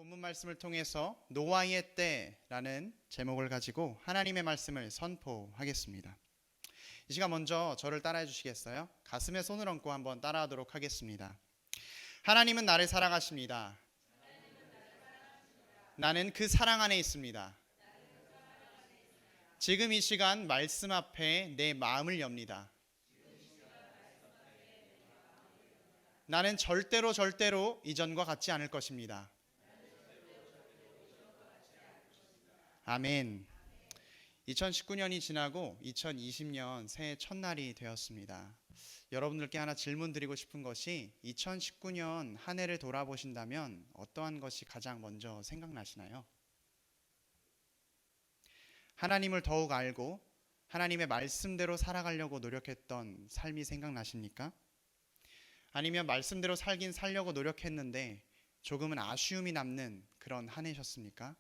본문 말씀을 통해서 노아의 때라는 제목을 가지고 하나님의 말씀을 선포하겠습니다. 이 시간 먼저 저를 따라해 주시겠어요? 가슴에 손을 얹고 한번 따라하도록 하겠습니다. 하나님은 나를 사랑하십니다. 나는 그 사랑 안에 있습니다. 지금 이 시간 말씀 앞에 내 마음을 엽니다. 나는 절대로 이전과 같지 않을 것입니다. 아멘. 2019년이 지나고 2020년 새해 첫날이 되었습니다. 여러분들께 하나 질문 드리고 싶은 것이 2019년 한 해를 돌아보신다면 어떠한 것이 가장 먼저 생각나시나요? 하나님을 더욱 알고 하나님의 말씀대로 살아가려고 노력했던 삶이 생각나십니까? 아니면 말씀대로 살려고 노력했는데 조금은 아쉬움이 남는 그런 한 해셨습니까?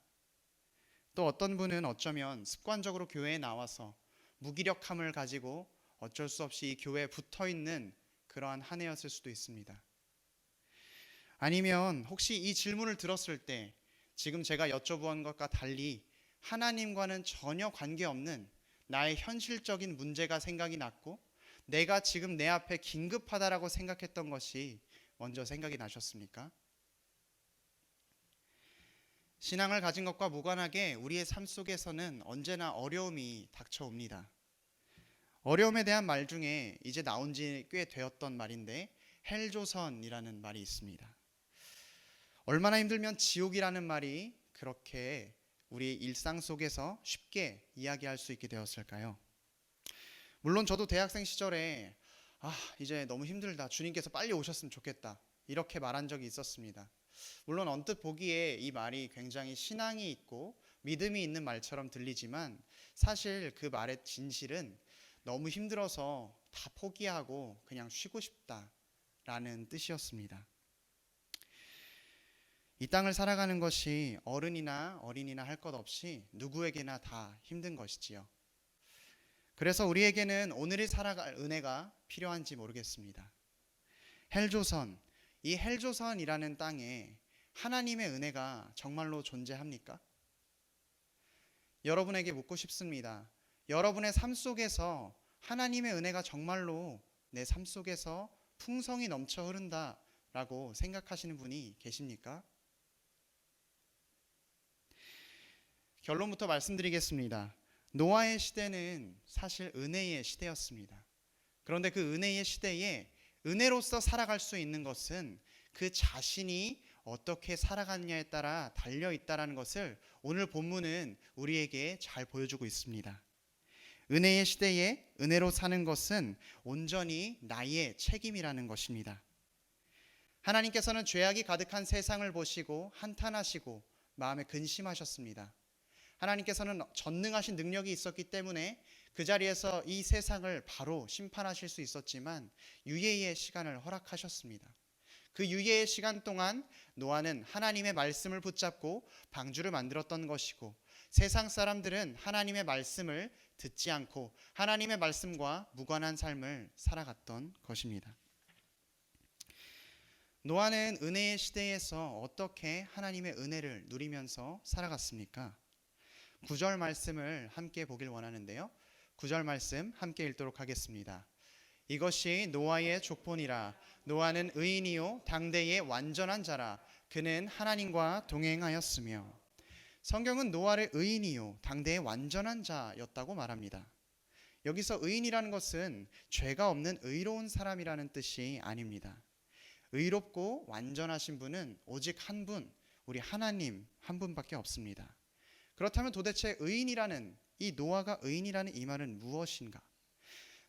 또 어떤 분은 어쩌면 습관적으로 교회에 나와서 무기력함을 가지고 어쩔 수 없이 이 교회에 붙어있는 그러한 한 해였을 수도 있습니다. 아니면 혹시 이 질문을 들었을 때 지금 제가 여쭤본 것과 달리 하나님과는 전혀 관계없는 나의 현실적인 문제가 생각이 났고 내가 지금 내 앞에 긴급하다라고 생각했던 것이 먼저 생각이 나셨습니까? 신앙을 가진 것과 무관하게 우리의 삶 속에서는 언제나 어려움이 닥쳐옵니다. 어려움에 대한 말 중에 이제 나온 지 꽤 되었던 말인데 헬조선이라는 말이 있습니다. 얼마나 힘들면 지옥이라는 말이 그렇게 우리 일상 속에서 쉽게 이야기할 수 있게 되었을까요? 물론 저도 대학생 시절에 이제 너무 힘들다. 주님께서 빨리 오셨으면 좋겠다. 이렇게 말한 적이 있었습니다. 물론 언뜻 보기에 이 말이 굉장히 신앙이 있고 믿음이 있는 말처럼 들리지만 사실 그 말의 진실은 너무 힘들어서 다 포기하고 그냥 쉬고 싶다라는 뜻이었습니다. 이 땅을 살아가는 것이 어른이나 어린이나 할 것 없이 누구에게나 다 힘든 것이지요. 그래서 우리에게는 오늘을 살아갈 은혜가 필요한지 모르겠습니다. 헬조선, 이 헬조선이라는 땅에 하나님의 은혜가 정말로 존재합니까? 여러분에게 묻고 싶습니다. 여러분의 삶 속에서 하나님의 은혜가 정말로 내 삶 속에서 풍성이 넘쳐 흐른다라고 생각하시는 분이 계십니까? 결론부터 말씀드리겠습니다. 노아의 시대는 사실 은혜의 시대였습니다. 그런데 그 은혜의 시대에 은혜로서 살아갈 수 있는 것은 그 자신이 어떻게 살아갔냐에 따라 달려있다라는 것을 오늘 본문은 우리에게 잘 보여주고 있습니다. 은혜의 시대에 은혜로 사는 것은 온전히 나의 책임이라는 것입니다. 하나님께서는 죄악이 가득한 세상을 보시고 한탄하시고 마음에 근심하셨습니다. 하나님께서는 전능하신 능력이 있었기 때문에 그 자리에서 이 세상을 바로 심판하실 수 있었지만 유예의 시간을 허락하셨습니다. 그 유예의 시간 동안 노아는 하나님의 말씀을 붙잡고 방주를 만들었던 것이고 세상 사람들은 하나님의 말씀을 듣지 않고 하나님의 말씀과 무관한 삶을 살아갔던 것입니다. 노아는 은혜의 시대에서 어떻게 하나님의 은혜를 누리면서 살아갔습니까? 9절 말씀을 함께 보길 원하는데요. 9절 말씀 함께 읽도록 하겠습니다. 이것이 노아의 족본이라. 노아는 의인이요 당대의 완전한 자라. 그는 하나님과 동행하였으며. 성경은 노아를 의인이요 당대의 완전한 자였다고 말합니다. 여기서 의인이라는 것은 죄가 없는 의로운 사람이라는 뜻이 아닙니다. 의롭고 완전하신 분은 오직 한 분, 우리 하나님 한 분밖에 없습니다. 그렇다면 도대체 의인이라는 이 노아가 의인이라는 이 말은 무엇인가?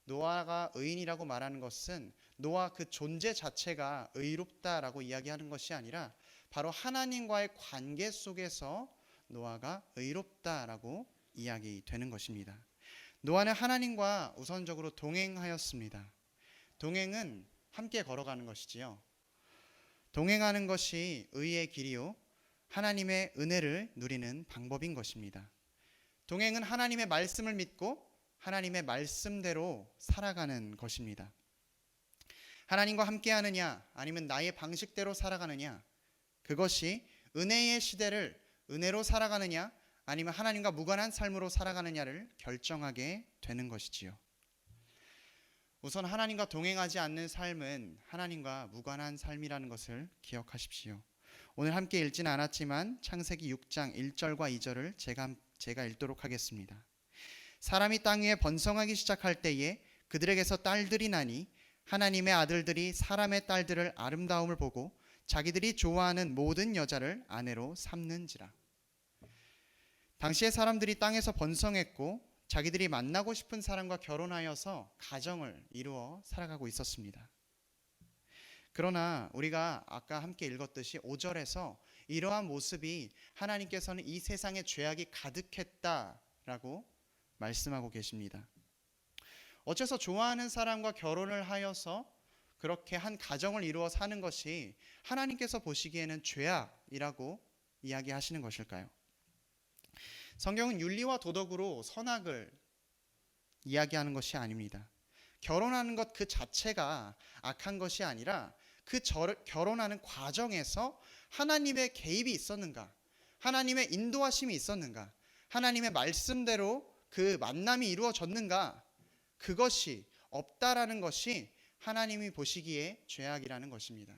노아가 의인이라고 말하는 것은 노아 그 존재 자체가 의롭다라고 이야기하는 것이 아니라 바로 하나님과의 관계 속에서 노아가 의롭다라고 이야기되는 것입니다. 노아는 하나님과 우선적으로 동행하였습니다. 동행은 함께 걸어가는 것이지요. 동행하는 것이 의의 길이요 하나님의 은혜를 누리는 방법인 것입니다. 동행은 하나님의 말씀을 믿고 하나님의 말씀대로 살아가는 것입니다. 하나님과 함께 하느냐 아니면 나의 방식대로 살아가느냐, 그것이 은혜의 시대를 은혜로 살아가느냐 아니면 하나님과 무관한 삶으로 살아가느냐를 결정하게 되는 것이지요. 우선 하나님과 동행하지 않는 삶은 하나님과 무관한 삶이라는 것을 기억하십시오. 오늘 함께 읽지는 않았지만 창세기 6장 1절과 2절을 제가 읽도록 하겠습니다. 사람이 땅 위에 번성하기 시작할 때에 그들에게서 딸들이 나니 하나님의 아들들이 사람의 딸들을 아름다움을 보고 자기들이 좋아하는 모든 여자를 아내로 삼는지라. 당시의 사람들이 땅에서 번성했고 자기들이 만나고 싶은 사람과 결혼하여서 가정을 이루어 살아가고 있었습니다. 그러나 우리가 아까 함께 읽었듯이 5절에서 이러한 모습이 하나님께서는 이 세상에 죄악이 가득했다라고 말씀하고 계십니다. 어째서 좋아하는 사람과 결혼을 하여서 그렇게 한 가정을 이루어 사는 것이 하나님께서 보시기에는 죄악이라고 이야기하시는 것일까요? 성경은 윤리와 도덕으로 선악을 이야기하는 것이 아닙니다. 결혼하는 것 그 자체가 악한 것이 아니라 그 결혼하는 과정에서 하나님의 개입이 있었는가, 하나님의 인도하심이 있었는가, 하나님의 말씀대로 그 만남이 이루어졌는가, 그것이 없다라는 것이 하나님이 보시기에 죄악이라는 것입니다.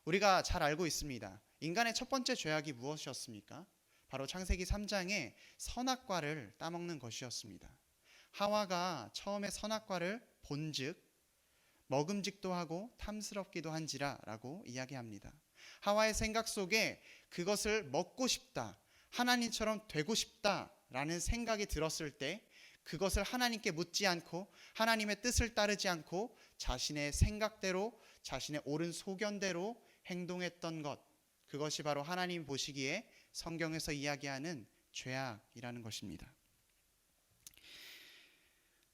우리가 잘 알고 있습니다. 인간의 첫 번째 죄악이 무엇이었습니까? 바로 창세기 3장에 선악과를 따먹는 것이었습니다. 하와가 처음에 선악과를 본즉 먹음직도 하고 탐스럽기도 한지라 라고 이야기합니다. 하와의 생각 속에 그것을 먹고 싶다, 하나님처럼 되고 싶다 라는 생각이 들었을 때 그것을 하나님께 묻지 않고 하나님의 뜻을 따르지 않고 자신의 생각대로 자신의 옳은 소견대로 행동했던 것, 그것이 바로 하나님 보시기에 성경에서 이야기하는 죄악이라는 것입니다.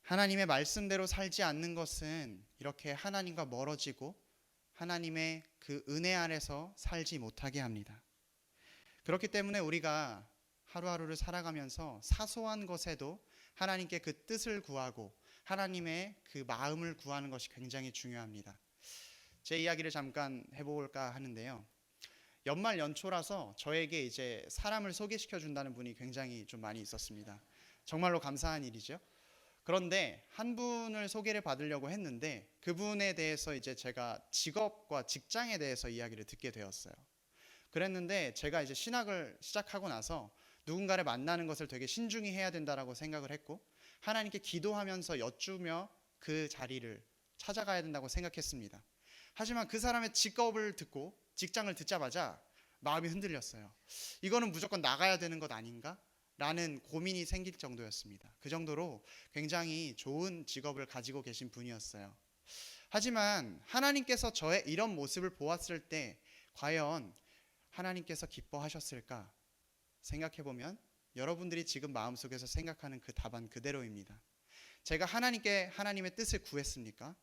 하나님의 말씀대로 살지 않는 것은 이렇게 하나님과 멀어지고 하나님의 그 은혜 아래서 살지 못하게 합니다. 그렇기 때문에 우리가 하루하루를 살아가면서 사소한 것에도 하나님께 그 뜻을 구하고 하나님의 그 마음을 구하는 것이 굉장히 중요합니다. 제 이야기를 잠깐 해볼까 하는데요. 연말 연초라서 저에게 이제 사람을 소개시켜 준다는 분이 굉장히 좀 많이 있었습니다. 정말로 감사한 일이죠. 그런데 한 분을 소개를 받으려고 했는데 그분에 대해서 이제 제가 직업과 직장에 대해서 이야기를 듣게 되었어요. 그랬는데 제가 이제 신학을 시작하고 나서 누군가를 만나는 것을 되게 신중히 해야 된다라고 생각을 했고 하나님께 기도하면서 여쭈며 그 자리를 찾아가야 된다고 생각했습니다. 하지만 그 사람의 직업을 듣고 직장을 듣자마자 마음이 흔들렸어요. 이거는 무조건 나가야 되는 것 아닌가? 라는 고민이 생길 정도였습니다. 그 정도로 굉장히 좋은 직업을 가지고 계신 분이었어요. 하지만 하나님께서 저의 이런 모습을 보았을 때 과연 하나님께서 기뻐하셨을까 생각해보면 여러분들이 지금 마음속에서 생각하는 그 답안 그대로입니다. 제가 하나님께 하나님의 뜻을 구했습니까?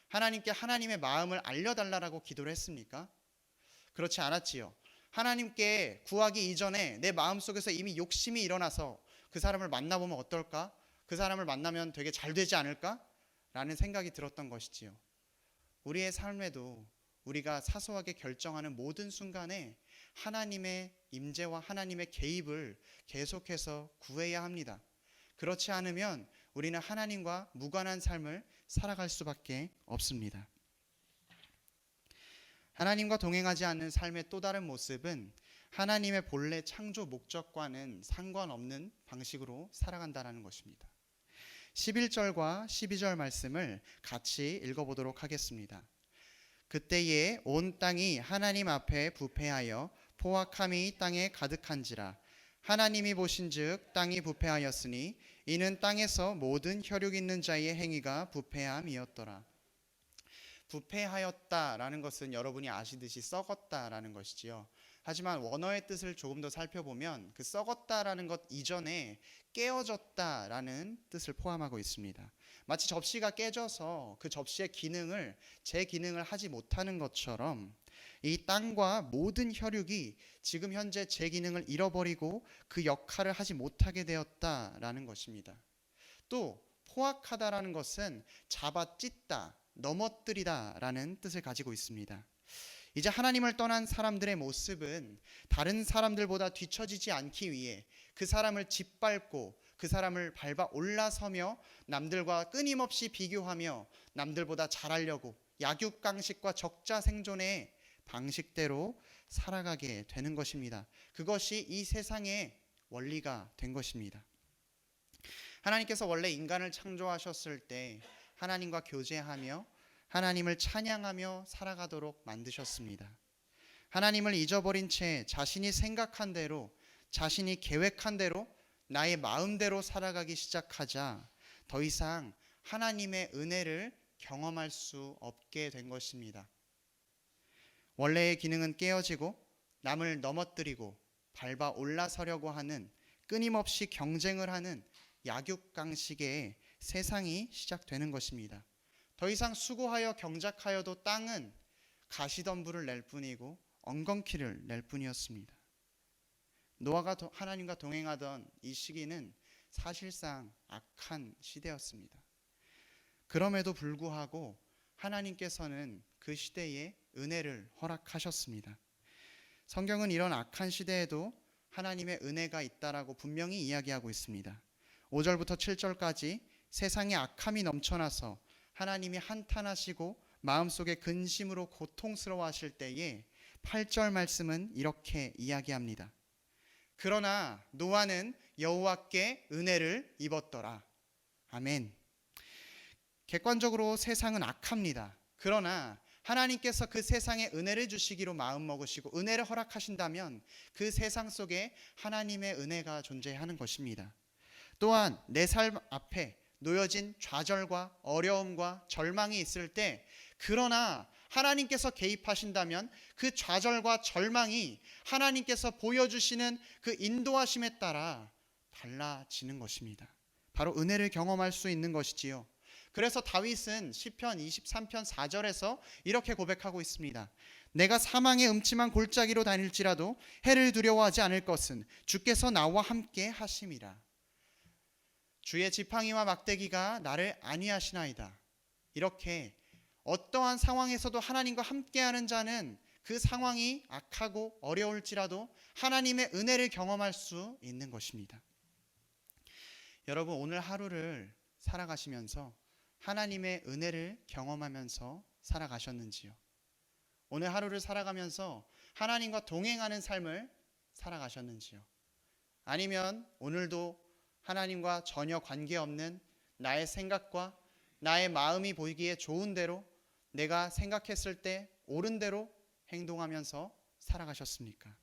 하나님께 하나님의 마음을 알려달라고 기도를 했습니까? 그렇지 않았지요. 하나님께 구하기 이전에 내 마음속에서 이미 욕심이 일어나서 그 사람을 만나보면 어떨까? 그 사람을 만나면 되게 잘 되지 않을까? 라는 생각이 들었던 것이지요. 우리의 삶에도 우리가 사소하게 결정하는 모든 순간에 하나님의 임재와 하나님의 개입을 계속해서 구해야 합니다. 그렇지 않으면 우리는 하나님과 무관한 삶을 살아갈 수밖에 없습니다. 하나님과 동행하지 않는 삶의 또 다른 모습은 하나님의 본래 창조 목적과는 상관없는 방식으로 살아간다는 것입니다. 11절과 12절 말씀을 같이 읽어보도록 하겠습니다. 그때에 온 땅이 하나님 앞에 부패하여 포악함이 땅에 가득한지라. 하나님이 보신즉 땅이 부패하였으니 이는 땅에서 모든 혈육 있는 자의 행위가 부패함이었더라. 부패하였다라는 것은 여러분이 아시듯이 썩었다라는 것이지요. 하지만 원어의 뜻을 조금 더 살펴보면 그 썩었다라는 것 이전에 깨어졌다라는 뜻을 포함하고 있습니다. 마치 접시가 깨져서 그 접시의 기능을 제 기능을 하지 못하는 것처럼 이 땅과 모든 혈육이 지금 현재 제 기능을 잃어버리고 그 역할을 하지 못하게 되었다라는 것입니다. 또 포악하다라는 것은 잡아 찢다, 넘어뜨리다라는 뜻을 가지고 있습니다. 이제 하나님을 떠난 사람들의 모습은 다른 사람들보다 뒤처지지 않기 위해 그 사람을 짓밟고 그 사람을 밟아 올라서며 남들과 끊임없이 비교하며 남들보다 잘하려고 약육강식과 적자생존의 방식대로 살아가게 되는 것입니다. 그것이 이 세상의 원리가 된 것입니다. 하나님께서 원래 인간을 창조하셨을 때 하나님과 교제하며 하나님을 찬양하며 살아가도록 만드셨습니다. 하나님을 잊어버린 채 자신이 생각한 대로, 자신이 계획한 대로, 나의 마음대로 살아가기 시작하자 더 이상 하나님의 은혜를 경험할 수 없게 된 것입니다. 원래의 기능은 깨어지고 남을 넘어뜨리고 밟아 올라서려고 하는, 끊임없이 경쟁을 하는 약육강식의 세상이 시작되는 것입니다. 더 이상 수고하여 경작하여도 땅은 가시덤불을 낼 뿐이고 엉겅퀴를 낼 뿐이었습니다. 노아가 하나님과 동행하던 이 시기는 사실상 악한 시대였습니다. 그럼에도 불구하고 하나님께서는 그 시대에 은혜를 허락하셨습니다. 성경은 이런 악한 시대에도 하나님의 은혜가 있다라고 분명히 이야기하고 있습니다. 5절부터 7절까지 세상에 악함이 넘쳐나서 하나님이 한탄하시고 마음속에 근심으로 고통스러워하실 때에 8절 말씀은 이렇게 이야기합니다. 그러나 노아는 여호와께 은혜를 입었더라. 아멘. 객관적으로 세상은 악합니다. 그러나 하나님께서 그 세상에 은혜를 주시기로 마음먹으시고 은혜를 허락하신다면 그 세상 속에 하나님의 은혜가 존재하는 것입니다. 또한 내 삶 앞에 놓여진 좌절과 어려움과 절망이 있을 때, 그러나 하나님께서 개입하신다면 그 좌절과 절망이 하나님께서 보여주시는 그 인도하심에 따라 달라지는 것입니다. 바로 은혜를 경험할 수 있는 것이지요. 그래서 다윗은 시편 23편 4절에서 이렇게 고백하고 있습니다. 내가 사망의 음침한 골짜기로 다닐지라도 해를 두려워하지 않을 것은 주께서 나와 함께 하심이라. 주의 지팡이와 막대기가 나를 안위하시나이다. 이렇게 어떠한 상황에서도 하나님과 함께하는 자는 그 상황이 악하고 어려울지라도 하나님의 은혜를 경험할 수 있는 것입니다. 여러분, 오늘 하루를 살아가시면서 하나님의 은혜를 경험하면서 살아가셨는지요? 오늘 하루를 살아가면서 하나님과 동행하는 삶을 살아가셨는지요? 아니면 오늘도 하나님과 전혀 관계없는 나의 생각과 나의 마음이 보이기에 좋은 대로, 내가 생각했을 때 옳은 대로 행동하면서 살아가셨습니까?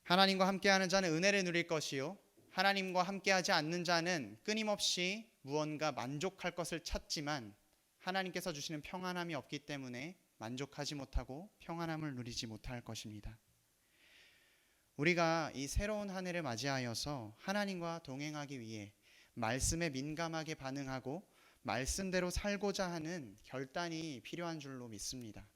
하나님과 함께하는 자는 은혜를 누릴 것이요, 하나님과 함께하지 않는 자는 끊임없이 무언가 만족할 것을 찾지만 하나님께서 주시는 평안함이 없기 때문에 만족하지 못하고 평안함을 누리지 못할 것입니다. 우리가 이 새로운 한 해를 맞이하여서 하나님과 동행하기 위해 말씀에 민감하게 반응하고 말씀대로 살고자 하는 결단이 필요한 줄로 믿습니다.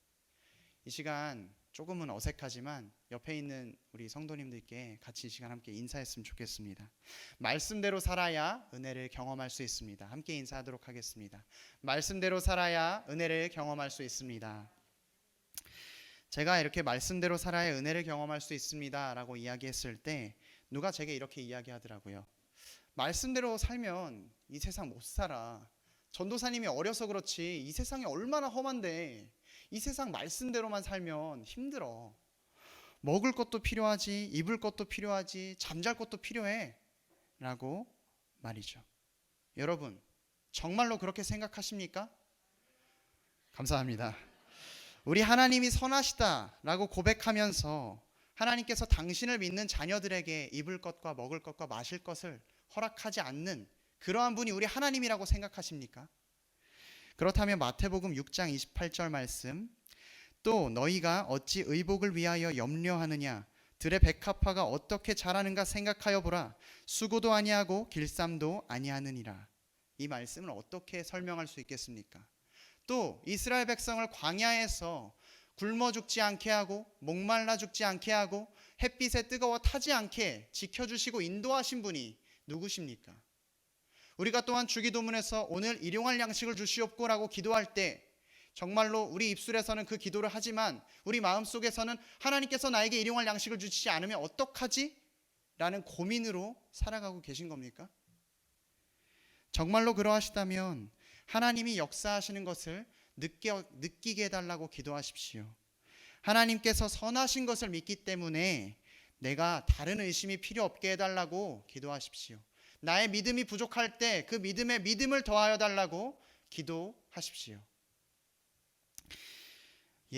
이 시간 조금은 어색하지만 옆에 있는 우리 성도님들께 같이 이 시간 함께 인사했으면 좋겠습니다. 말씀대로 살아야 은혜를 경험할 수 있습니다. 함께 인사하도록 하겠습니다. 말씀대로 살아야 은혜를 경험할 수 있습니다. 제가 이렇게 말씀대로 살아야 은혜를 경험할 수 있습니다 라고 이야기했을 때 누가 제게 이렇게 이야기하더라고요. 말씀대로 살면 이 세상 못 살아. 전도사님이 어려서 그렇지 이 세상이 얼마나 험한데 이 세상 말씀대로만 살면 힘들어. 먹을 것도 필요하지, 입을 것도 필요하지, 잠잘 것도 필요해 라고 말이죠. 여러분, 정말로 그렇게 생각하십니까? 감사합니다. 우리 하나님이 선하시다 라고 고백하면서 하나님께서 당신을 믿는 자녀들에게 입을 것과 먹을 것과 마실 것을 허락하지 않는 그러한 분이 우리 하나님이라고 생각하십니까? 그렇다면 마태복음 6장 28절 말씀, 또 너희가 어찌 의복을 위하여 염려하느냐, 들의 백합화가 어떻게 자라는가 생각하여 보라. 수고도 아니하고 길쌈도 아니하느니라. 이 말씀을 어떻게 설명할 수 있겠습니까? 또 이스라엘 백성을 광야에서 굶어 죽지 않게 하고 목말라 죽지 않게 하고 햇빛에 뜨거워 타지 않게 지켜주시고 인도하신 분이 누구십니까? 우리가 또한 주기도문에서 오늘 일용할 양식을 주시옵고라고 기도할 때 정말로 우리 입술에서는 그 기도를 하지만 우리 마음속에서는 하나님께서 나에게 일용할 양식을 주시지 않으면 어떡하지? 라는 고민으로 살아가고 계신 겁니까? 정말로 그러하시다면 하나님이 역사하시는 것을 느끼게 해달라고 기도하십시오. 하나님께서 선하신 것을 믿기 때문에 내가 다른 의심이 필요 없게 해달라고 기도하십시오. 나의 믿음이 부족할 때 그 믿음에 믿음을 더하여 달라고 기도하십시오.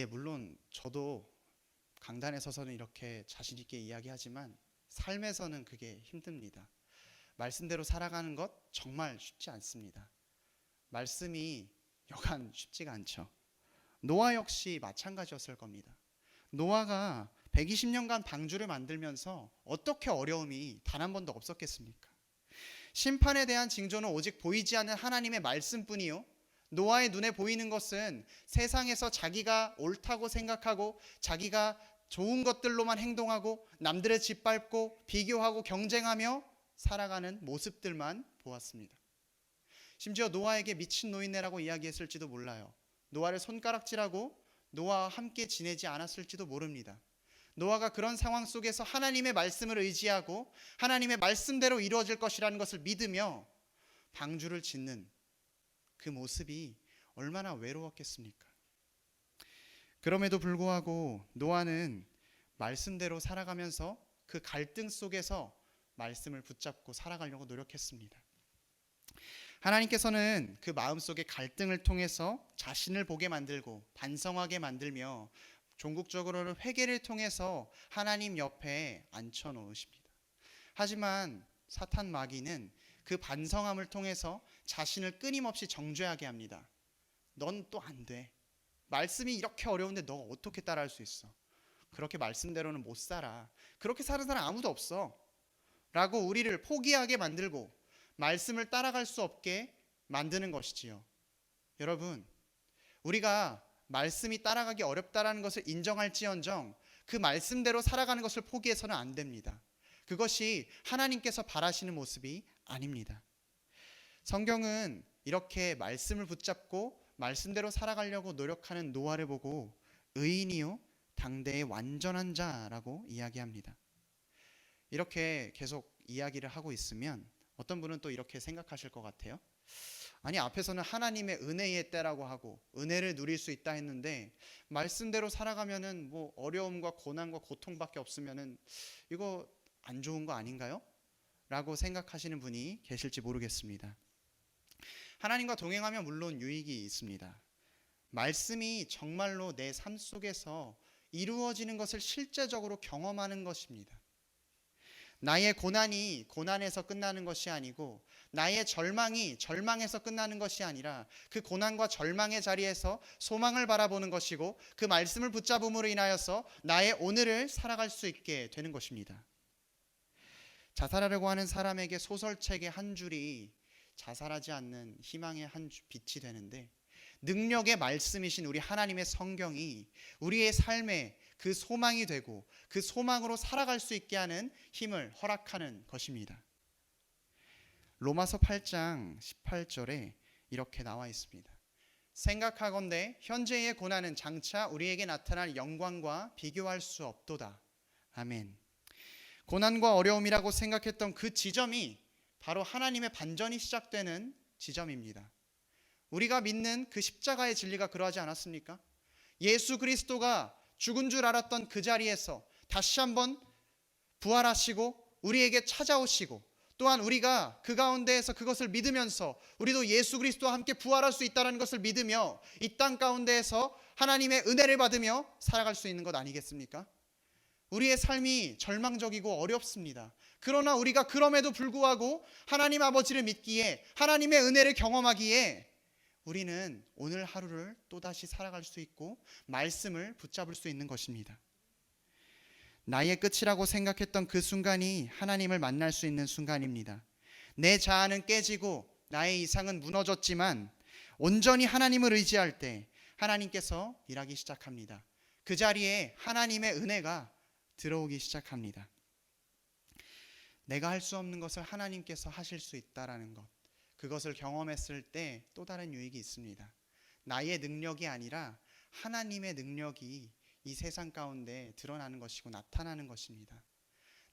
물론 저도 강단에 서서는 이렇게 자신 있게 이야기하지만 삶에서는 그게 힘듭니다. 말씀대로 살아가는 것 정말 쉽지 않습니다. 말씀이 여간 쉽지가 않죠. 노아 역시 마찬가지였을 겁니다. 노아가 120년간 방주를 만들면서 어떻게 어려움이 단 한 번도 없었겠습니까? 심판에 대한 징조는 오직 보이지 않는 하나님의 말씀뿐이요, 노아의 눈에 보이는 것은 세상에서 자기가 옳다고 생각하고 자기가 좋은 것들로만 행동하고 남들을 짓밟고 비교하고 경쟁하며 살아가는 모습들만 보았습니다. 심지어 노아에게 미친 노인네라고 이야기했을지도 몰라요. 노아를 손가락질하고 노아와 함께 지내지 않았을지도 모릅니다. 노아가 그런 상황 속에서 하나님의 말씀을 의지하고 하나님의 말씀대로 이루어질 것이라는 것을 믿으며 방주를 짓는 그 모습이 얼마나 외로웠겠습니까? 그럼에도 불구하고 노아는 말씀대로 살아가면서 그 갈등 속에서 말씀을 붙잡고 살아가려고 노력했습니다. 하나님께서는 그 마음속의 갈등을 통해서 자신을 보게 만들고 반성하게 만들며 종국적으로는 회개를 통해서 하나님 옆에 앉혀 놓으십니다. 하지만 사탄 마귀는 그 반성함을 통해서 자신을 끊임없이 정죄하게 합니다. 넌 또 안 돼. 말씀이 이렇게 어려운데 너가 어떻게 따라할 수 있어? 그렇게 말씀대로는 못 살아. 그렇게 사는 사람 아무도 없어. 라고 우리를 포기하게 만들고 말씀을 따라갈 수 없게 만드는 것이지요. 여러분, 우리가 말씀이 따라가기 어렵다라는 것을 인정할지언정 그 말씀대로 살아가는 것을 포기해서는 안 됩니다. 그것이 하나님께서 바라시는 모습이 아닙니다. 성경은 이렇게 말씀을 붙잡고 말씀대로 살아가려고 노력하는 노아를 보고 의인이요 당대의 완전한 자라고 이야기합니다. 이렇게 계속 이야기를 하고 있으면 어떤 분은 또 이렇게 생각하실 것 같아요. 아니, 앞에서는 하나님의 은혜의 때라고 하고 은혜를 누릴 수 있다 했는데 말씀대로 살아가면은 뭐 어려움과 고난과 고통밖에 없으면은 이거 안 좋은 거 아닌가요? 라고 생각하시는 분이 계실지 모르겠습니다. 하나님과 동행하면 물론 유익이 있습니다. 말씀이 정말로 내 삶 속에서 이루어지는 것을 실제적으로 경험하는 것입니다. 나의 고난이 고난에서 끝나는 것이 아니고 나의 절망이 절망에서 끝나는 것이 아니라 그 고난과 절망의 자리에서 소망을 바라보는 것이고 그 말씀을 붙잡음으로 인하여서 나의 오늘을 살아갈 수 있게 되는 것입니다. 자살하려고 하는 사람에게 소설책의 한 줄이 자살하지 않는 희망의 한 빛이 되는데 능력의 말씀이신 우리 하나님의 성경이 우리의 삶에 그 소망이 되고 그 소망으로 살아갈 수 있게 하는 힘을 허락하는 것입니다. 로마서 8장 18절에 이렇게 나와 있습니다. 생각하건대 현재의 고난은 장차 우리에게 나타날 영광과 비교할 수 없도다. 아멘. 고난과 어려움이라고 생각했던 그 지점이 바로 하나님의 반전이 시작되는 지점입니다. 우리가 믿는 그 십자가의 진리가 그러하지 않았습니까? 예수 그리스도가 죽은 줄 알았던 그 자리에서 다시 한번 부활하시고 우리에게 찾아오시고 또한 우리가 그 가운데에서 그것을 믿으면서 우리도 예수 그리스도와 함께 부활할 수 있다는 것을 믿으며 이 땅 가운데에서 하나님의 은혜를 받으며 살아갈 수 있는 것 아니겠습니까? 우리의 삶이 절망적이고 어렵습니다. 그러나 우리가 그럼에도 불구하고 하나님 아버지를 믿기에 하나님의 은혜를 경험하기에 우리는 오늘 하루를 또다시 살아갈 수 있고 말씀을 붙잡을 수 있는 것입니다. 나의 끝이라고 생각했던 그 순간이 하나님을 만날 수 있는 순간입니다. 내 자아는 깨지고 나의 이상은 무너졌지만 온전히 하나님을 의지할 때 하나님께서 일하기 시작합니다. 그 자리에 하나님의 은혜가 들어오기 시작합니다. 내가 할 수 없는 것을 하나님께서 하실 수 있다라는 것, 그것을 경험했을 때 또 다른 유익이 있습니다. 나의 능력이 아니라 하나님의 능력이 이 세상 가운데 드러나는 것이고 나타나는 것입니다.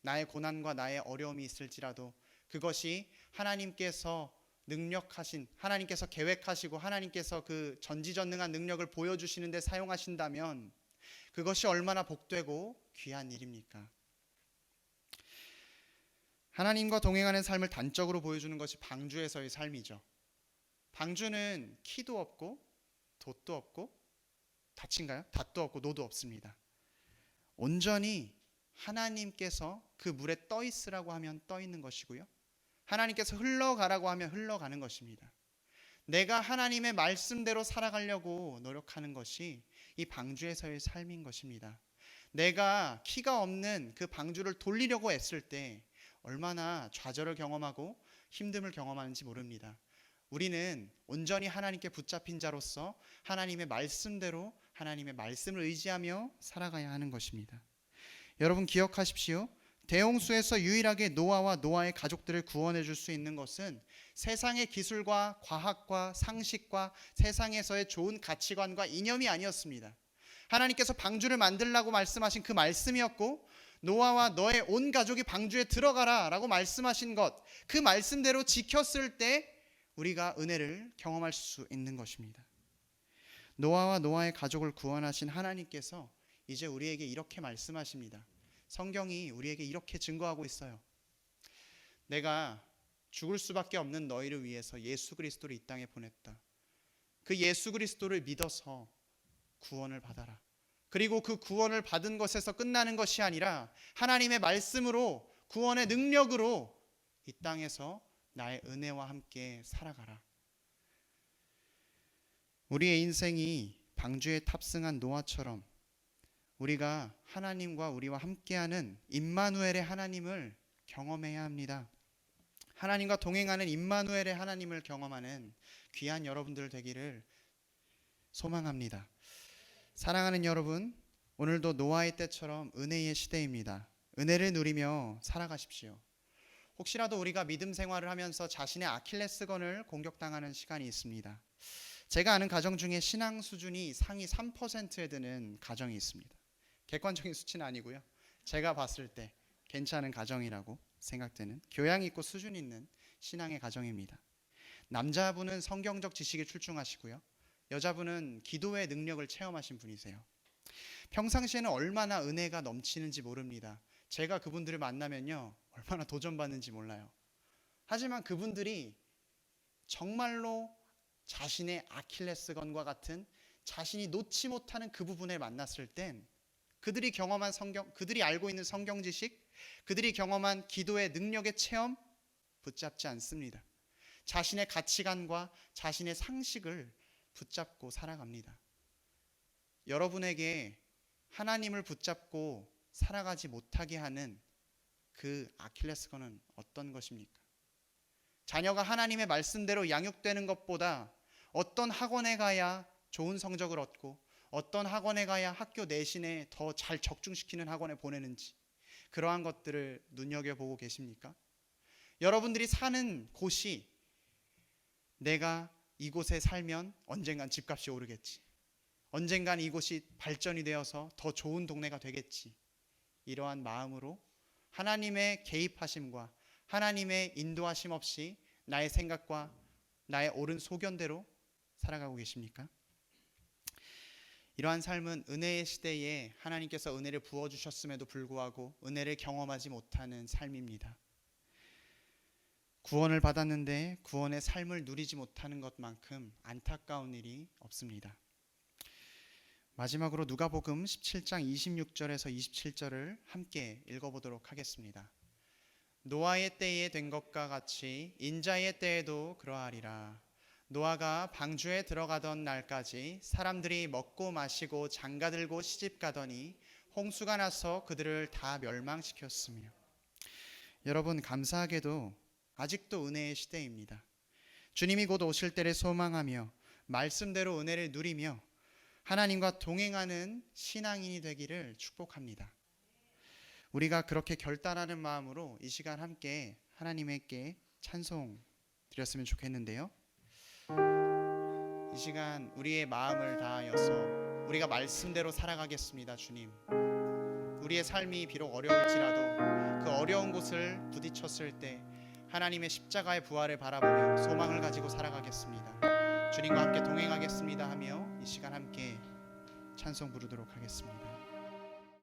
나의 고난과 나의 어려움이 있을지라도 그것이 하나님께서 능력하신, 하나님께서 계획하시고 하나님께서 그 전지전능한 능력을 보여주시는 데 사용하신다면 그것이 얼마나 복되고 귀한 일입니까? 하나님과 동행하는 삶을 단적으로 보여주는 것이 방주에서의 삶이죠. 방주는 키도 없고 돛도 없고 닻인가요? 닷도 없고 노도 없습니다. 온전히 하나님께서 그 물에 떠 있으라고 하면 떠 있는 것이고요. 하나님께서 흘러가라고 하면 흘러가는 것입니다. 내가 하나님의 말씀대로 살아가려고 노력하는 것이 이 방주에서의 삶인 것입니다. 내가 키가 없는 그 방주를 돌리려고 애쓸 때 얼마나 좌절을 경험하고 힘듦을 경험하는지 모릅니다. 우리는 온전히 하나님께 붙잡힌 자로서 하나님의 말씀대로 하나님의 말씀을 의지하며 살아가야 하는 것입니다. 여러분 기억하십시오. 대홍수에서 유일하게 노아와 노아의 가족들을 구원해 줄 수 있는 것은 세상의 기술과 과학과 상식과 세상에서의 좋은 가치관과 이념이 아니었습니다. 하나님께서 방주를 만들라고 말씀하신 그 말씀이었고, 노아와 너의 온 가족이 방주에 들어가라 라고 말씀하신 것, 그 말씀대로 지켰을 때 우리가 은혜를 경험할 수 있는 것입니다. 노아와 노아의 가족을 구원하신 하나님께서 이제 우리에게 이렇게 말씀하십니다. 성경이 우리에게 이렇게 증거하고 있어요. 내가 죽을 수밖에 없는 너희를 위해서 예수 그리스도를 이 땅에 보냈다. 그 예수 그리스도를 믿어서 구원을 받아라. 그리고 그 구원을 받은 것에서 끝나는 것이 아니라 하나님의 말씀으로, 구원의 능력으로 이 땅에서 나의 은혜와 함께 살아가라. 우리의 인생이 방주에 탑승한 노아처럼 우리가 하나님과 우리와 함께하는 임마누엘의 하나님을 경험해야 합니다. 하나님과 동행하는 임마누엘의 하나님을 경험하는 귀한 여러분들 되기를 소망합니다. 사랑하는 여러분, 오늘도 노아의 때처럼 은혜의 시대입니다. 은혜를 누리며 살아가십시오. 혹시라도 우리가 믿음 생활을 하면서 자신의 아킬레스건을 공격당하는 시간이 있습니다. 제가 아는 가정 중에 신앙 수준이 상위 3%에 드는 가정이 있습니다. 객관적인 수치는 아니고요. 제가 봤을 때 괜찮은 가정이라고 생각되는 교양 있고 수준 있는 신앙의 가정입니다. 남자분은 성경적 지식이 출중하시고요. 여자분은 기도의 능력을 체험하신 분이세요. 평상시에는 얼마나 은혜가 넘치는지 모릅니다. 제가 그분들을 만나면요, 얼마나 도전받는지 몰라요. 하지만 그분들이 정말로 자신의 아킬레스건과 같은 자신이 놓지 못하는 그 부분을 만났을 땐 그들이 경험한 성경, 그들이 알고 있는 성경 지식, 그들이 경험한 기도의 능력의 체험 붙잡지 않습니다. 자신의 가치관과 자신의 상식을 붙잡고 살아갑니다. 여러분에게 하나님을 붙잡고 살아가지 못하게 하는 그 아킬레스건은 어떤 것입니까? 자녀가 하나님의 말씀대로 양육되는 것보다 어떤 학원에 가야 좋은 성적을 얻고 어떤 학원에 가야 학교 내신에 더 잘 적중시키는 학원에 보내는지, 그러한 것들을 눈여겨보고 계십니까? 여러분들이 사는 곳이 내가 이곳에 살면 언젠간 집값이 오르겠지, 언젠간 이곳이 발전이 되어서 더 좋은 동네가 되겠지, 이러한 마음으로 하나님의 개입하심과 하나님의 인도하심 없이 나의 생각과 나의 옳은 소견대로 살아가고 계십니까? 이러한 삶은 은혜의 시대에 하나님께서 은혜를 부어주셨음에도 불구하고 은혜를 경험하지 못하는 삶입니다. 구원을 받았는데 구원의 삶을 누리지 못하는 것만큼 안타까운 일이 없습니다. 마지막으로 누가복음 17장 26절에서 27절을 함께 읽어보도록 하겠습니다. 노아의 때에 된 것과 같이 인자의 때에도 그러하리라. 노아가 방주에 들어가던 날까지 사람들이 먹고 마시고 장가들고 시집가더니 홍수가 나서 그들을 다 멸망시켰으며. 여러분, 감사하게도 아직도 은혜의 시대입니다. 주님이 곧 오실 때를 소망하며 말씀대로 은혜를 누리며 하나님과 동행하는 신앙인이 되기를 축복합니다. 우리가 그렇게 결단하는 마음으로 이 시간 함께 하나님께 찬송 드렸으면 좋겠는데요. 이 시간 우리의 마음을 다하여서 우리가 말씀대로 살아가겠습니다. 주님, 우리의 삶이 비록 어려울지라도 그 어려운 곳을 부딪혔을 때 하나님의 십자가의 부활을 바라보며 소망을 가지고 살아가겠습니다. 주님과 함께 동행하겠습니다 하며 이 시간 함께 찬송 부르도록 하겠습니다.